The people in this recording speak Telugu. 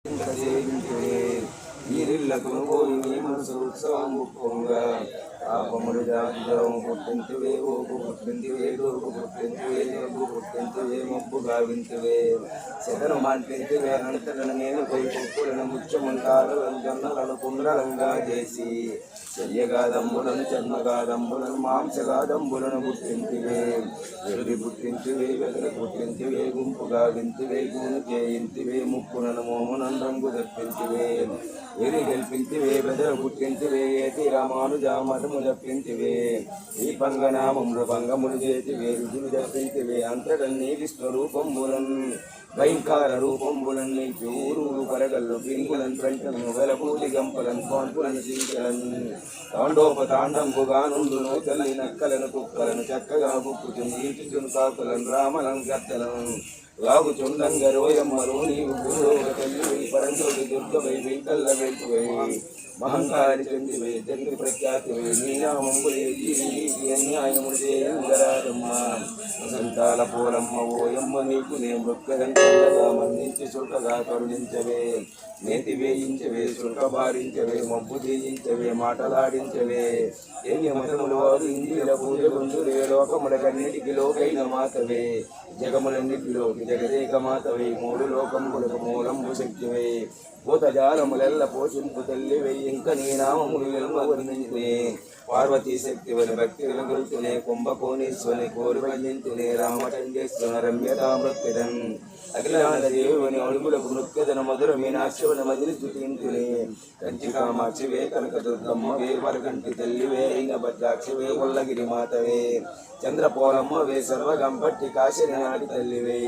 సేవించునే ఈరిళ్లకు పోయి నీ మనసు ఉత్సవం పొంగ పాపములు జాతిదరము పుట్టింతువే ఓపు పుట్టింతువే డోపు పుట్టింతువే జబ్బు పుట్టింతువే మబ్బు గావింతువే శతను మాంటింతువే అనంతలను నేను పోయి కుక్కులను ముచ్చమంటాలను జొన్నలను కుండ్రలంగా చేసి చెయ్యగాదంబులను చర్మగాదంబులను మాంసగాదంబులను పుట్టింతువే ఎరుడి పుట్టింతువే వెదలు పుట్టింతువే గుంపుగా వింతువే గూను చేయింతువే ముక్కునను మోమునను రంగు తెప్పింతువే ఎరి గెలిపింతివే బెదరు పుట్టింతివే ఏతి రామానుజామతము జప్పింతివే ఈ పంగనామములు భంగములు చేతివే రుజులు జప్పింతివే అంతటన్నీ విశ్వరూపంబులన్ భయంకర రూపంబులన్ నీకు ఊరులు పరగల్లు పింగులన్ కంటను వెలపూటి గంపలన్ పాన్పులను సింకలన్ తాండోపతాండంబుగా నుండును తల్లి నక్కలను కుక్కలను చక్కగా బుక్కుచును ఈచుచును కాకులను రామలను గత్తలను లాగుచుండంగరోయమ్మరు నీవు గురువు తల్లి పరంజోడి దుర్గవై వెంకల్ల వెంకువై మహంకారి చందివై జంగి ప్రఖ్యాతివై నీనామంబులే నీకి అన్యాయములు చేయంగరాజమ్మ సంతాల పోలమ్మ ఓయమ్మ నీకు నే మృక్కదంగా మందించి చుట్టగా కరుణించవే నేతి వేయించవే చుట్ట బారించవే మబ్బు చేయించవే మాటలాడించవే ఏమి మతములు వారు ఇంద్రియ పూజ గుంజులే లోకములకన్నిటికి లోకైన మాతవే జగములన్నిటిలోకి జగదేక మాతవే మూడు లోకములకు మూలంబు శక్తివే భూతజాలములెల్ల పోషింపు తల్లివే ఇంక నీ నామములు వర్ణించునే పార్వతీ శక్తివని భక్తి వెలుగుతునే కుంభకోణీశ్వని కోరి భజించునే రామచంద్రేశ్వర రమ్యతామృత్యదన్ అఖిలాండ దేవుని అడుగులకు నృత్యదన మధుర మీనాశివన మదిని చుతింతునే కంచి కామాక్షివే కనక దుర్గమ్మవే వరకంటి తల్లివే ఇంగ భద్రాక్షివే కొల్లగిరి మాతవే చంద్రపోలమ్మవే సర్వగంపట్టి కాశీ నాటి తల్లివే